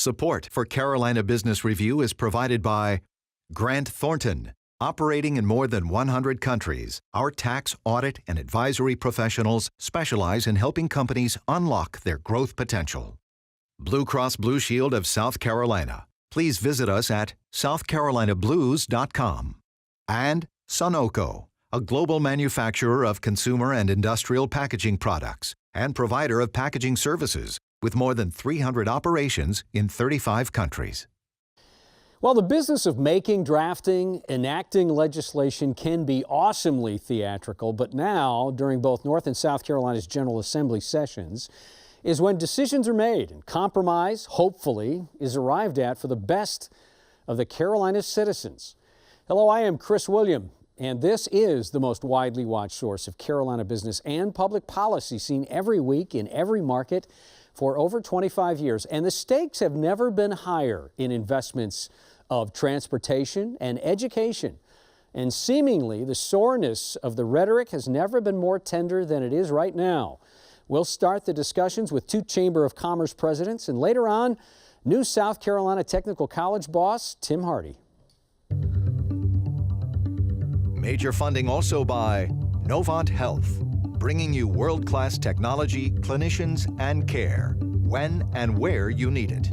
Support for Carolina Business Review is provided by Grant Thornton. Operating in more than 100 countries, our tax, audit, and advisory professionals specialize in helping companies unlock their growth potential. Blue Cross Blue Shield of South Carolina. Please visit us at southcarolinablues.com. And Sunoco, a global manufacturer of consumer and industrial packaging products and provider of packaging services with more than 300 operations in 35 countries. Well, the business of making, drafting, enacting legislation can be awesomely theatrical, but now, during both North and South Carolina's General Assembly sessions, is when decisions are made and compromise, hopefully, is arrived at for the best of the Carolina's citizens. Hello, I am Chris William, and this is the most widely watched source of Carolina business and public policy seen every week in every market for over 25 years. And the stakes have never been higher in investments of transportation and education. And seemingly, the soreness of the rhetoric has never been more tender than it is right now. We'll start the discussions with two Chamber of Commerce presidents, and later on, new South Carolina Technical College boss, Tim Hardee. Major funding also by NOVANT Health, bringing you world-class technology, clinicians, and care when and where you need it.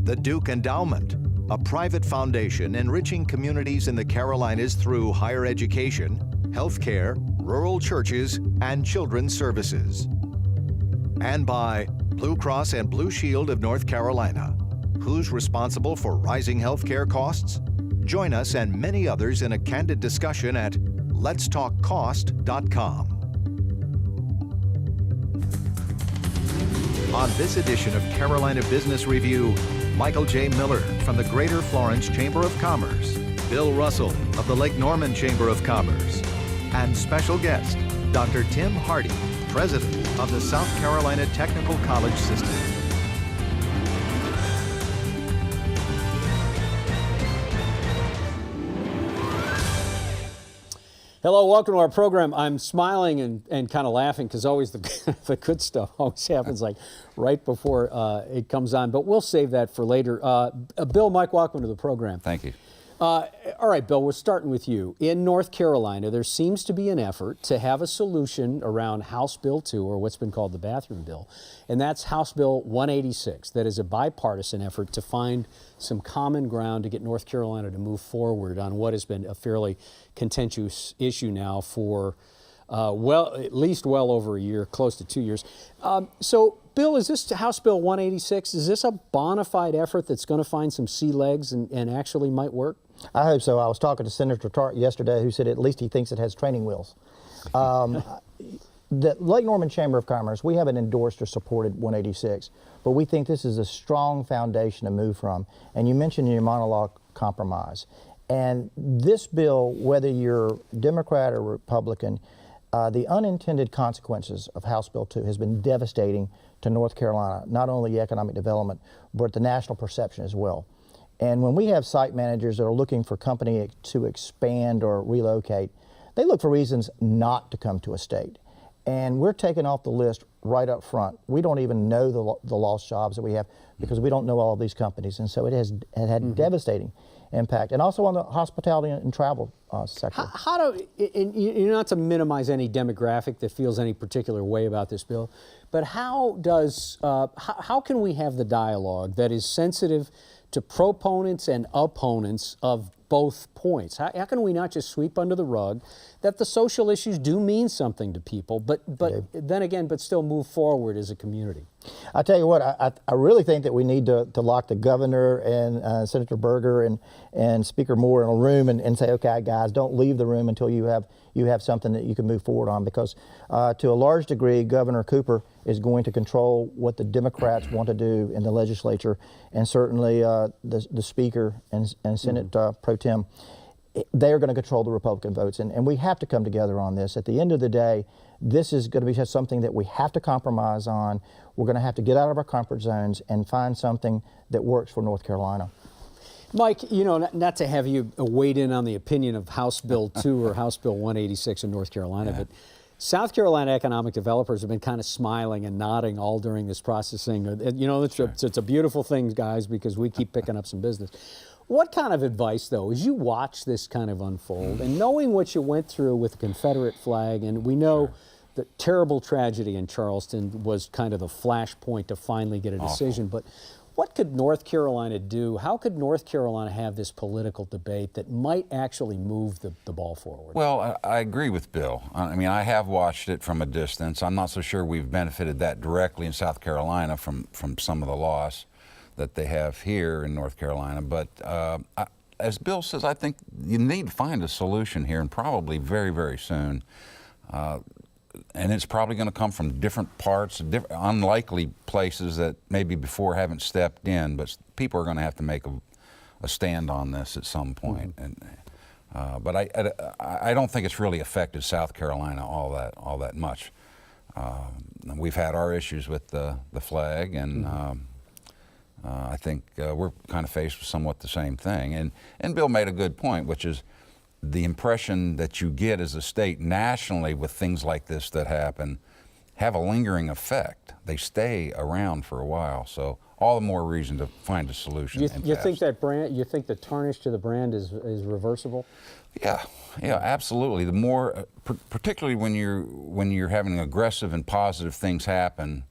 The Duke Endowment, a private foundation enriching communities in the Carolinas through higher education, healthcare, rural churches, and children's services. And by Blue Cross and Blue Shield of North Carolina. Who's responsible for rising healthcare costs? Join us and many others in a candid discussion at letstalkcost.com. On this edition of Carolina Business Review, Michael J. Miller from the Greater Florence Chamber of Commerce, Bill Russell of the Lake Norman Chamber of Commerce, and special guest, Dr. Tim Hardee, President of the South Carolina Technical College System. Hello, welcome to our program. I'm smiling and kind of laughing because always the good stuff always happens like right before it comes on, but we'll save that for later. Bill, Mike, welcome to the program. Thank you. All right, Bill, we're starting with you. In North Carolina, there seems to be an effort to have a solution around House Bill 2, or what's been called the bathroom bill, and that's House Bill 186. That is a bipartisan effort to find some common ground to get North Carolina to move forward on what has been a fairly contentious issue now for at least well over a year, close to 2 years. So, Bill, is this House Bill 186, is this a bona fide effort that's going to find some sea legs and actually might work? I hope so. I was talking to Senator Tart yesterday, who said at least he thinks it has training wheels. The Lake Norman Chamber of Commerce, we haven't endorsed or supported 186, but we think this is a strong foundation to move from. And you mentioned in your monologue compromise. And this bill, whether you're Democrat or Republican, the unintended consequences of House Bill 2 has been devastating to North Carolina, not only economic development, but the national perception as well. And when we have site managers that are looking for company to expand or relocate, they look for reasons not to come to a state. And we're taking off the list right up front. We don't even know the lost jobs that we have because we don't know all of these companies. And so it had devastating impact. And also on the hospitality and travel sector. You're not to minimize any demographic that feels any particular way about this bill, but how can we have the dialogue that is sensitive to proponents and opponents of both points? How can we not just sweep under the rug that the social issues do mean something to people, but then again, but still move forward as a community? I tell you what, I really think that we need to lock the governor and Senator Berger and Speaker Moore in a room and say, okay, guys, don't leave the room until you have something that you can move forward on, because to a large degree, Governor Cooper is going to control what the Democrats want to do in the legislature, and certainly the Speaker and Senate Pro Tem, they are going to control the Republican votes, and we have to come together on this. At the end of the day, this is going to be something that we have to compromise on. We're going to have to get out of our comfort zones and find something that works for North Carolina. Mike, you know, not to have you weighed in on the opinion of House Bill 2 or House Bill 186 in North Carolina, but South Carolina economic developers have been kind of smiling and nodding all during this processing. You know, it's a beautiful thing, guys, because we keep picking up some business. What kind of advice, though, as you watch this kind of unfold, and knowing what you went through with the Confederate flag, and we know the terrible tragedy in Charleston was kind of the flashpoint to finally get a decision, but what could North Carolina do? How could North Carolina have this political debate that might actually move the ball forward? Well, I agree with Bill. I mean, I have watched it from a distance. I'm not so sure we've benefited that directly in South Carolina from some of the loss that they have here in North Carolina. But as Bill says, I think you need to find a solution here, and probably very, very soon. And it's probably going to come from different parts, unlikely places that maybe before haven't stepped in, but people are going to have to make a stand on this at some point. But I don't think it's really affected South Carolina all that much. We've had our issues with the flag, and I think we're kind of faced with somewhat the same thing. And Bill made a good point, which is the impression that you get as a state nationally with things like this that happen have a lingering effect. They stay around for a while, so all the more reason to find a solution. You think that brand? You think the tarnish to the brand is reversible? Yeah, absolutely. The more, particularly when you're having aggressive and positive things happen,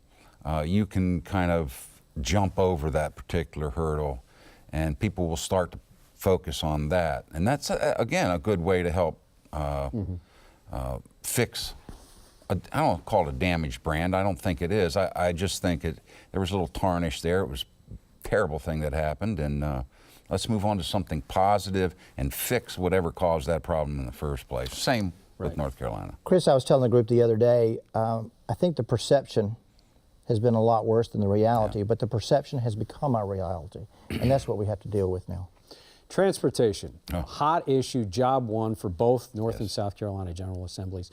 you can kind of jump over that particular hurdle, and people will start to focus on that, and that's again a good way to help fix. I don't call it a damaged brand. I don't think it is. I just think there was a little tarnish there. It was a terrible thing that happened, and let's move on to something positive and fix whatever caused that problem in the first place. Same with North Carolina. Chris, I was telling the group the other day, I think the perception has been a lot worse than the reality, but the perception has become our reality, and that's what we have to deal with now. Transportation, hot issue, job one for both North and South Carolina General Assemblies.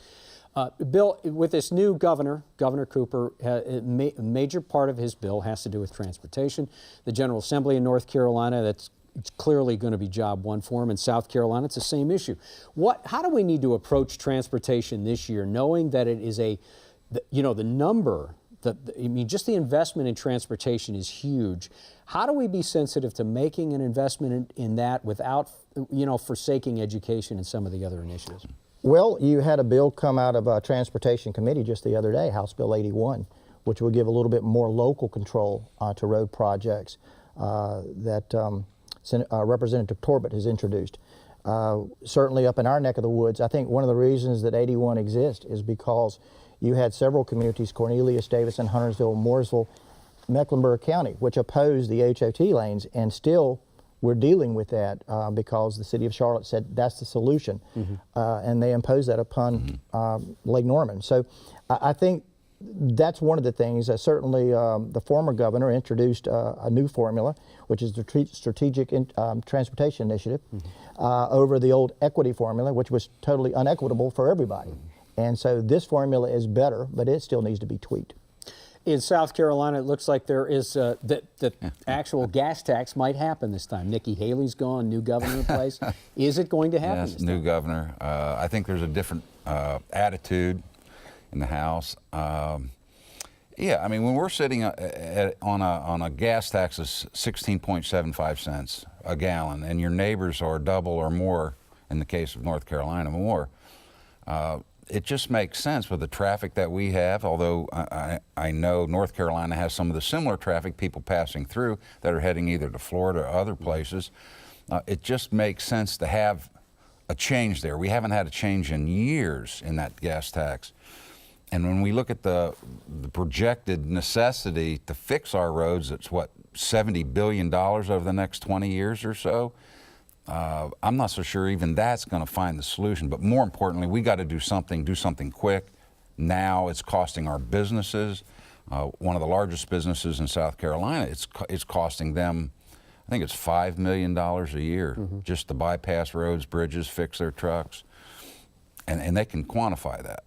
Bill, with this new Governor Cooper, a major part of his bill has to do with transportation. The General Assembly in North Carolina, it's clearly going to be job one for him. In South Carolina, it's the same issue. How do we need to approach transportation this year, knowing that it is the number, just the investment in transportation is huge. How do we be sensitive to making an investment in that without, forsaking education and some of the other initiatives? Well, you had a bill come out of a Transportation Committee just the other day, House Bill 81, which would give a little bit more local control to road projects that Representative Torbett has introduced. Certainly up in our neck of the woods, I think one of the reasons that 81 exists is because you had several communities, Cornelius, Davison, Huntersville, Mooresville, Mecklenburg County, which opposed the HOT lanes, and still we're dealing with that because the city of Charlotte said that's the solution, and they imposed that upon Lake Norman. So I think that's one of the things. Certainly the former governor introduced a new formula, which is the Strategic Transportation Initiative, over the old equity formula, which was totally unequitable for everybody. And so this formula is better, but it still needs to be tweaked. In South Carolina, it looks like there is the actual gas tax might happen this time. Nikki Haley's gone, new governor in place. Is it going to happen this time? New governor. I think there's a different attitude in the House. Yeah, I mean, when we're sitting on a gas tax of 16.75 cents a gallon, and your neighbors are double or more, in the case of North Carolina, more, it just makes sense with the traffic that we have, although I know North Carolina has some of the similar traffic, people passing through that are heading either to Florida or other places. It just makes sense to have a change there. We haven't had a change in years in that gas tax. And when we look at the projected necessity to fix our roads, it's what, $70 billion over the next 20 years or so? I'm not so sure even that's going to find the solution. But more importantly, we got to do something quick. Now it's costing our businesses. One of the largest businesses in South Carolina, it's costing them, I think it's $5 million a year just to bypass roads, bridges, fix their trucks. And they can quantify that.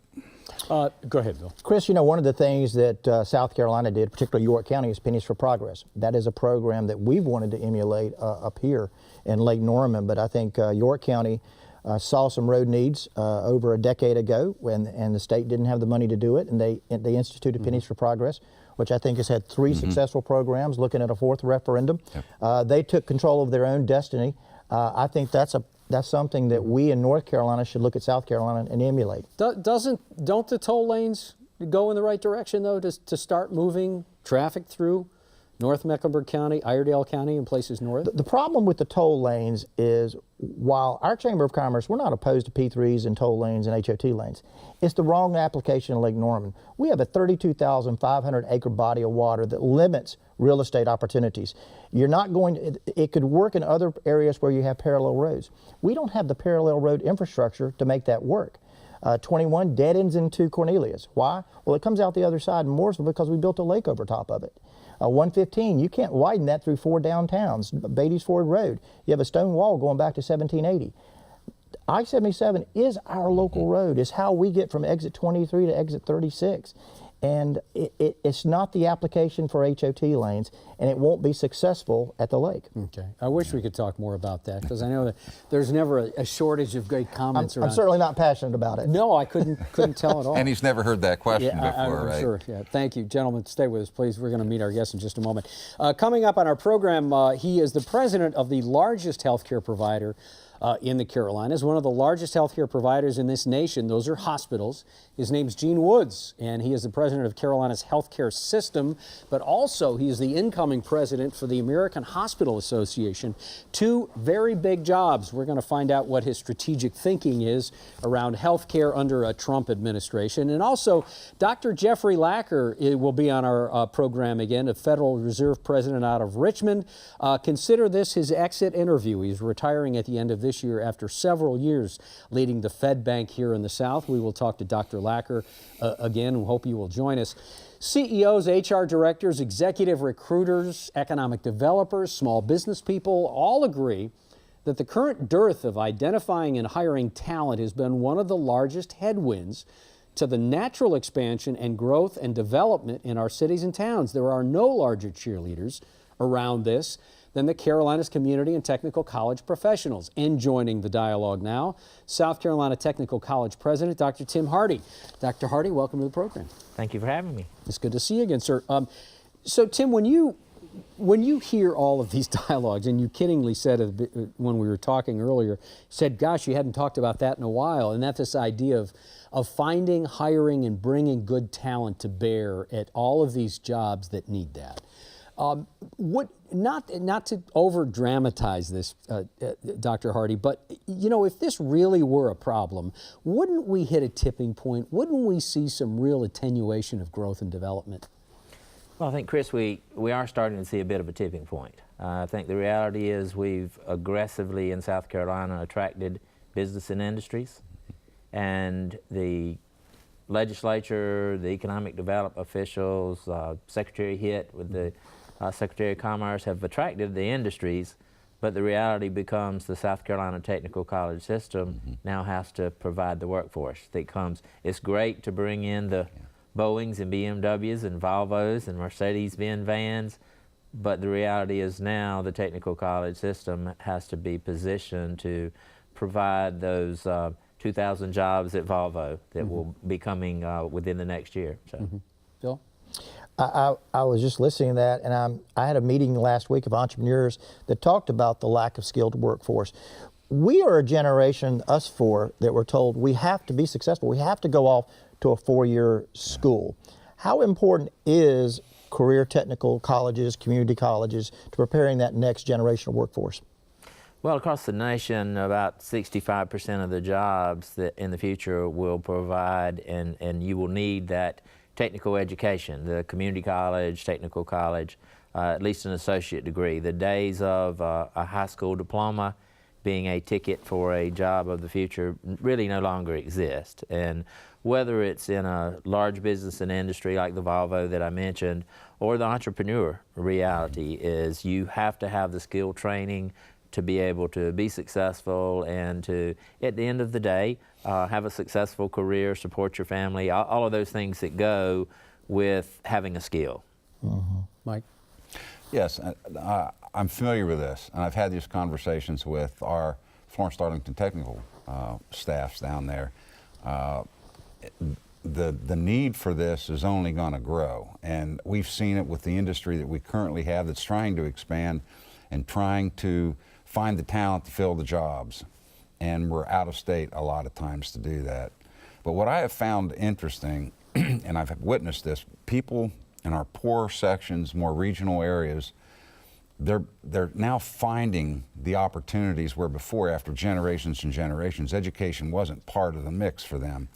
Go ahead, Bill. Chris, one of the things that South Carolina did, particularly York County, is Pennies for Progress. That is a program that we've wanted to emulate up here in Lake Norman, but I think York County saw some road needs over a decade ago, and the state didn't have the money to do it, and they instituted Pennies for Progress, which I think has had 3 successful programs, looking at a 4th referendum. They took control of their own destiny. I think that's something that we in North Carolina should look at South Carolina and emulate. Don't the toll lanes go in the right direction, though, to start moving traffic through North Mecklenburg County, Iredell County, and places north? The problem with the toll lanes is, while our Chamber of Commerce, we're not opposed to P3s and toll lanes and HOT lanes, it's the wrong application in Lake Norman. We have a 32,500 acre body of water that limits real estate opportunities. You're not going to, it could work in other areas where you have parallel roads. We don't have the parallel road infrastructure to make that work. 21 dead ends into Cornelius. Why? Well, it comes out the other side in Mooresville because we built a lake over top of it. 115, you can't widen that through 4 downtowns. Beatty's Ford Road, you have a stone wall going back to 1780. I-77 is our local road. It's how we get from exit 23 to exit 36. And it's not the application for HOT lanes, and it won't be successful at the lake. Okay. I wish we could talk more about that, because I know that there's never a shortage of great comments around. I'm certainly not passionate about it. No, I couldn't tell at all. And he's never heard that question before, I'm right? sure. Yeah. Thank you. Gentlemen, stay with us, please. We're going to meet our guest in just a moment. Coming up on our program, he is the president of the largest healthcare provider in the Carolinas, one of the largest healthcare providers in this nation. Those are hospitals. His name's Gene Woods, and he is the president of Carolina's healthcare system, but also he is the incoming president for the American Hospital Association. 2 very big jobs. We're going to find out what his strategic thinking is around healthcare under a Trump administration. And also, Dr. Jeffrey Lacker will be on our program again, a Federal Reserve president out of Richmond. Consider this his exit interview. He's retiring at the end of this year after several years leading the Fed Bank here in the South. We will talk to Dr. Lacker again. We hope you will join us. CEOs, HR directors, executive recruiters, economic developers, small business people all agree that the current dearth of identifying and hiring talent has been one of the largest headwinds to the natural expansion and growth and development in our cities and towns. There are no larger cheerleaders around this than the Carolinas Community and Technical College professionals. And joining the dialogue now, South Carolina Technical College President, Dr. Tim Hardee. Dr. Hardee, welcome to the program. Thank you for having me. It's good to see you again, sir. So, Tim, when you hear all of these dialogues, and you kiddingly said when we were talking earlier, said, gosh, you hadn't talked about that in a while, and that's this idea of finding, hiring, and bringing good talent to bear at all of these jobs that need that. Not to over dramatize this, Dr. Hardee, but you know, if this really were a problem, wouldn't we hit a tipping point? Wouldn't we see some real attenuation of growth and development? Well, I think, Chris, we are starting to see a bit of a tipping point. I think the reality is we've aggressively in South Carolina attracted business and industries, and the legislature, the economic development officials, Secretary Hitt with the Secretary of Commerce have attracted the industries, but the reality becomes the South Carolina Technical College system now has to provide the workforce that comes. It's great to bring in the Boeings and BMWs and Volvos and Mercedes-Benz vans, but the reality is now the technical college system has to be positioned to provide those 2,000 jobs at Volvo that will be coming within the next year. So. Bill? I was just listening to that, and I had a meeting last week of entrepreneurs that talked about the lack of skilled workforce. We are a generation, us four, that were told we have to be successful. We have to go off to a 4-year school. How important is career technical colleges, community colleges, to preparing that next generation of workforce? Well, across the nation, about 65% of the jobs that in the future will provide, and you will need that technical education, the community college, technical college, at least an associate degree. The days of a high school diploma being a ticket for a job of the future really no longer exist. And whether it's in a large business and industry like the Volvo that I mentioned, or the entrepreneur reality is you have to have the skill training to be able to be successful and to, at the end of the day, have a successful career, support your family, all of those things that go with having a skill. Mike? Yes, I'm familiar with this, and I've had these conversations with our Florence Technical staffs down there. The need for this is only going to grow, and we've seen it with the industry that we currently have that's trying to expand and trying to find the talent to fill the jobs, and we're out of state a lot of times to do that. But what I have found interesting, and I've witnessed this, people in our poorer sections, more regional areas, they're now finding the opportunities where before, after generations and generations, education wasn't part of the mix for them.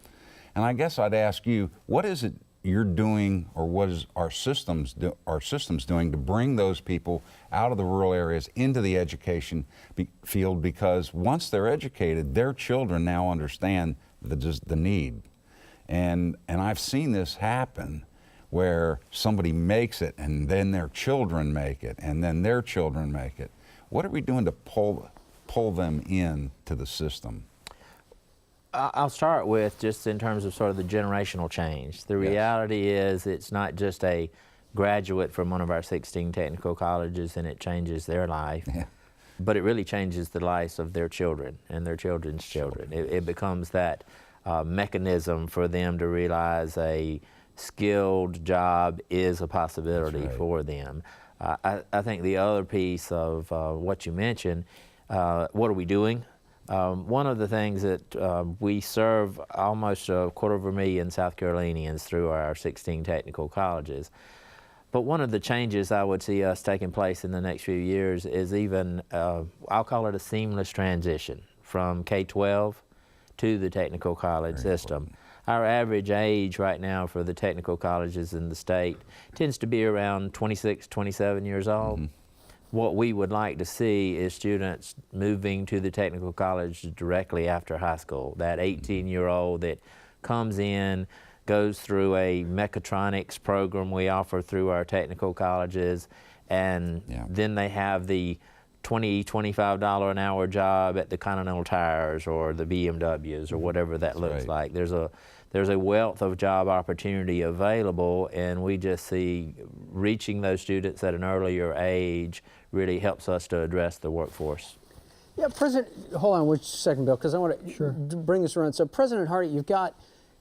And I guess I'd ask you, what is it you're doing, or what is our systems doing to bring those people out of the rural areas into the education field? Because once they're educated, their children now understand the need. And I've seen this happen where somebody makes it and then their children make it and then their children make it. What are we doing to pull them in to the system? I'll start with just in terms of sort of the generational change. The reality is it's not just a graduate from one of our 16 technical colleges and it changes their life, but it really changes the lives of their children and their children's children. It becomes that mechanism for them to realize a skilled job is a possibility for them. I think the other piece of what you mentioned, what are we doing? One of the things that we serve almost 250,000 South Carolinians through our 16 technical colleges. But one of the changes I would see us taking place in the next few years is even, I'll call it a seamless transition from K-12 to the technical college system. Our average age right now for the technical colleges in the state tends to be around 26, 27 years old. What we would like to see is students moving to the technical college directly after high school. That 18-year-old that comes in, goes through a mechatronics program we offer through our technical colleges, and then they have the $20, $25 an hour job at the Continental Tires or the BMWs or whatever that looks like. There's a wealth of job opportunity available, and we just see reaching those students at an earlier age really helps us to address the workforce. Yeah, President, hold on one second, Bill, because I want to bring this around. So President Hardee, you've got,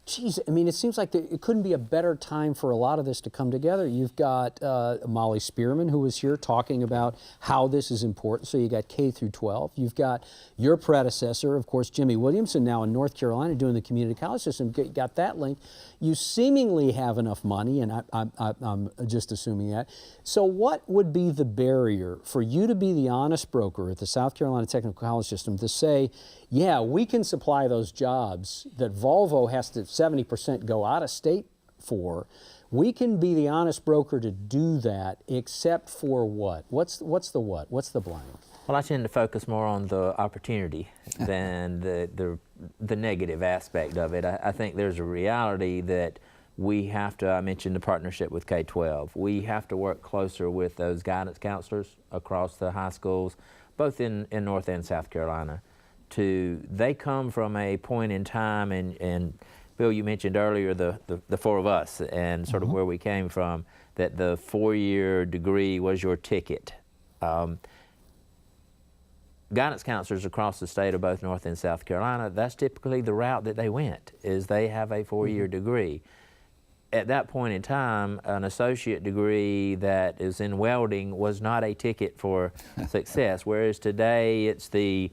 geez, I mean, it seems like it couldn't be a better time for a lot of this to come together. You've got Molly Spearman, who was here talking about how this is important. So you got K through 12. You've got your predecessor, of course, Jimmy Williamson, now in North Carolina doing the community college system. Got that link. You seemingly have enough money, and I'm just assuming that. So what would be the barrier for you to be the honest broker at the South Carolina Technical College System to say, yeah, we can supply those jobs that Volvo has to 70% go out of state for. We can be the honest broker to do that, except for what? What's the what? What's the blank? Well, I tend to focus more on the opportunity than the negative aspect of it. I think there's a reality that we have to, I mentioned the partnership with K-12. We have to work closer with those guidance counselors across the high schools, both in North and South Carolina. They come from a point in time, and Bill, you mentioned earlier the four of us and sort of where we came from, that the 4-year degree was your ticket. Guidance counselors across the state of both North and South Carolina, that's typically the route that they went, is they have a 4-year degree. At that point in time, an associate degree that is in welding was not a ticket for success, whereas today it's the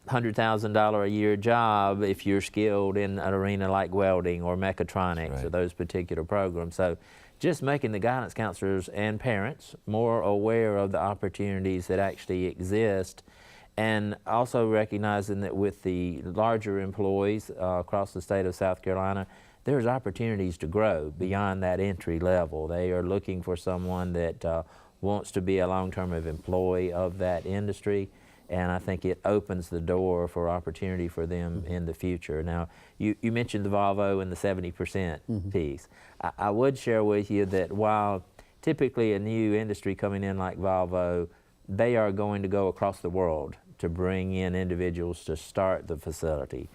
$100,000 a year job if you're skilled in an arena like welding or mechatronics or those particular programs. So just making the guidance counselors and parents more aware of the opportunities that actually exist, and also recognizing that with the larger employees across the state of South Carolina, there's opportunities to grow beyond that entry level. They are looking for someone that wants to be a long-term employee of that industry, and I think it opens the door for opportunity for them in the future. Now, you mentioned the Volvo and the 70% piece. I would share with you that while typically a new industry coming in like Volvo, they are going to go across the world to bring in individuals to start the facility.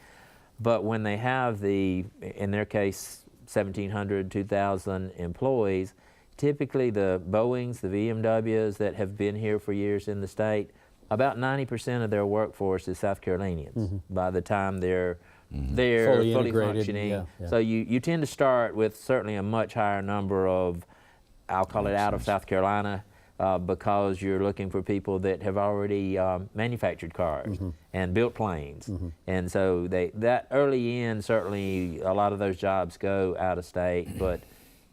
But when they have in their case, 1,700, 2,000 employees, typically the Boeings, the BMWs that have been here for years in the state, about 90% of their workforce is South Carolinians by the time they're Fully fully integrated, functioning. yeah. So you tend to start with certainly a much higher number of, I'll call it out of South Carolina, because you're looking for people that have already manufactured cars and built planes. And so that early in, certainly a lot of those jobs go out of state, but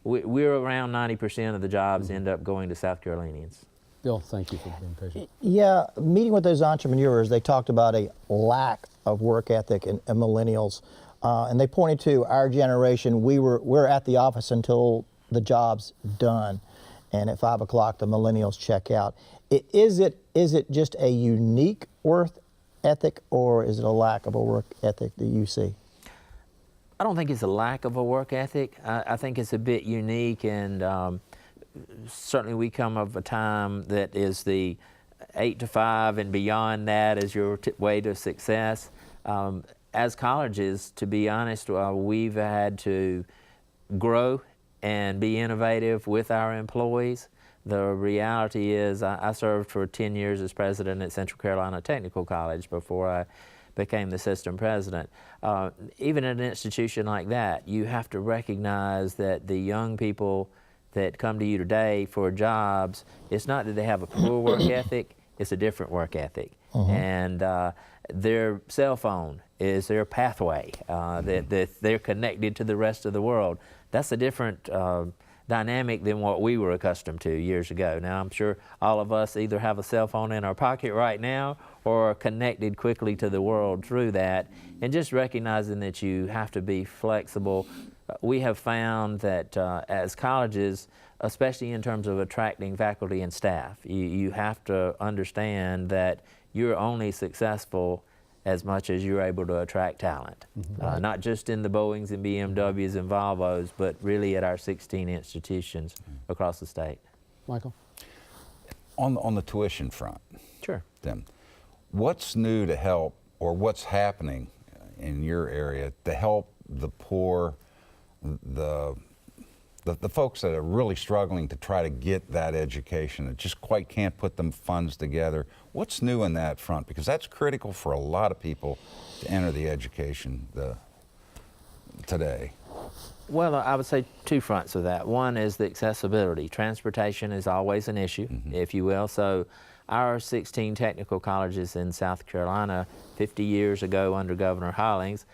we're around 90% of the jobs end up going to South Carolinians. Bill, thank you for being patient. Yeah, meeting with those entrepreneurs, they talked about a lack of work ethic in millennials, and they pointed to our generation. We're at the office until the job's done, and at 5 o'clock the millennials check out. Is it just a unique work ethic, or is it a lack of a work ethic that you see? I don't think it's a lack of a work ethic. I think it's a bit unique, and certainly we come of a time that is the 8 to 5 and beyond that as your way to success. As colleges, to be honest, we've had to grow and be innovative with our employees. The reality is I served for 10 years as president at Central Carolina Technical College before I became the system president. Even at an institution like that, you have to recognize that the young people that come to you today for jobs, it's not that they have a poor work ethic, it's a different work ethic. And their cell phone is their pathway, that they're connected to the rest of the world. That's a different dynamic than what we were accustomed to years ago. Now, I'm sure all of us either have a cell phone in our pocket right now or are connected quickly to the world through that, and just recognizing that you have to be flexible. We have found that as colleges, especially in terms of attracting faculty and staff, you have to understand that you're only successful as much as you're able to attract talent. Not just in the Boeings and BMWs and Volvos, but really at our 16 institutions across the state. Michael? On the tuition front, Sure. then, what's new to help, or what's happening in your area to help the poor, the folks that are really struggling to try to get that education and just quite can't put them funds together? What's new in that front? Because that's critical for a lot of people to enter the education today. Well, I would say two fronts of that. One is the accessibility. Transportation is always an issue, if you will. So our 16 technical colleges in South Carolina 50 years ago under Governor Hollings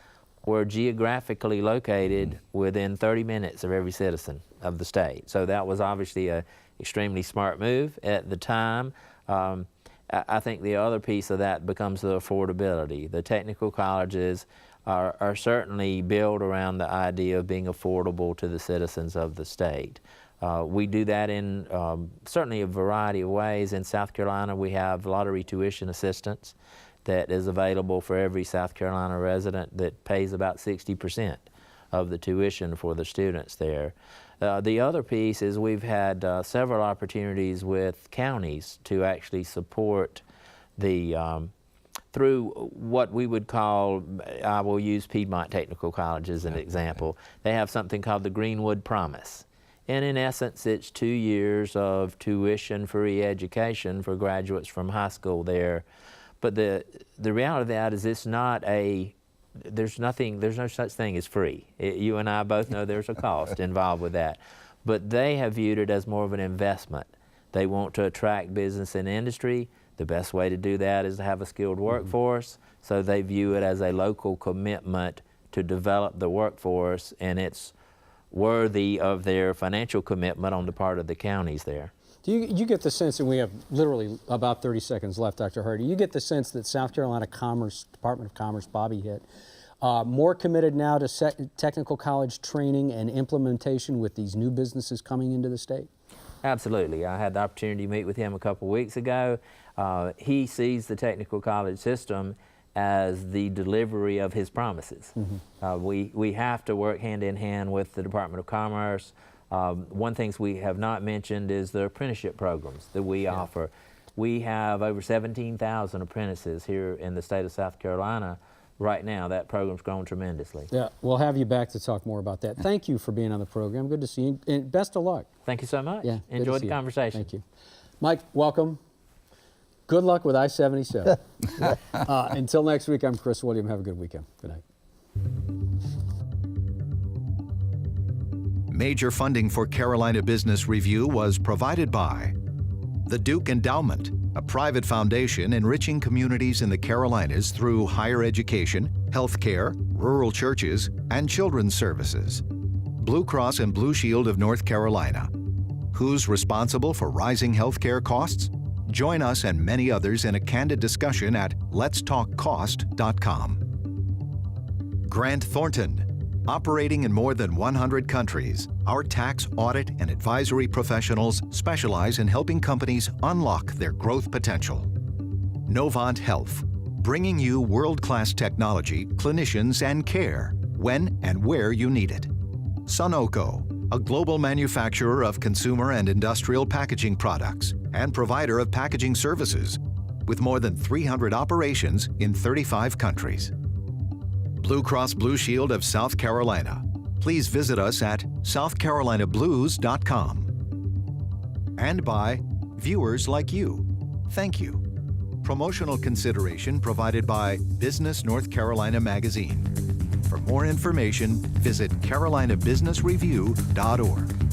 were geographically located within 30 minutes of every citizen of the state. So that was obviously an extremely smart move at the time. I think the other piece of that becomes the affordability. The technical colleges are certainly built around the idea of being affordable to the citizens of the state. We do that in certainly a variety of ways. In South Carolina, we have lottery tuition assistance that is available for every South Carolina resident that pays about 60% of the tuition for the students there. The other piece is we've had several opportunities with counties to actually support the, through what we would call, I will use Piedmont Technical College as an example. They have something called the Greenwood Promise. And in essence, it's 2 years of tuition-free education for graduates from high school there. But the reality of that is it's not a, there's no such thing as free. You and I both know there's a cost involved with that. But they have viewed it as more of an investment. They want to attract business and industry. The best way to do that is to have a skilled workforce. So they view it as a local commitment to develop the workforce, and it's worthy of their financial commitment on the part of the counties there. Do you get the sense, and we have literally about 30 seconds left, Dr. Hardee, you get the sense that South Carolina Department of Commerce, Bobby Hitt, more committed now to technical college training and implementation with these new businesses coming into the state? Absolutely. I had the opportunity to meet with him a couple weeks ago. He sees the technical college system as the delivery of his promises. We have to work hand in hand with the Department of Commerce. One thing we have not mentioned is the apprenticeship programs that we offer. We have over 17,000 apprentices here in the state of South Carolina right now. That program's grown tremendously. Yeah, we'll have you back to talk more about that. Thank you for being on the program. Good to see you, and best of luck. Thank you so much. Yeah, Enjoyed the conversation. Thank you. Mike, welcome. Good luck with I-77. Until next week, I'm Chris William. Have a good weekend. Good night. Major funding for Carolina Business Review was provided by the Duke Endowment, a private foundation enriching communities in the Carolinas through higher education, healthcare, rural churches, and children's services. Blue Cross and Blue Shield of North Carolina. Who's responsible for rising healthcare costs? Join us and many others in a candid discussion at letstalkcost.com. Grant Thornton. Operating in more than 100 countries, our tax, audit, and advisory professionals specialize in helping companies unlock their growth potential. NOVANT Health, bringing you world-class technology, clinicians, and care when and where you need it. Sunoco, a global manufacturer of consumer and industrial packaging products and provider of packaging services with more than 300 operations in 35 countries. Blue Cross Blue Shield of South Carolina. Please visit us at southcarolinablues.com. And by viewers like you. Thank you. Promotional consideration provided by Business North Carolina Magazine. For more information, visit carolinabusinessreview.org.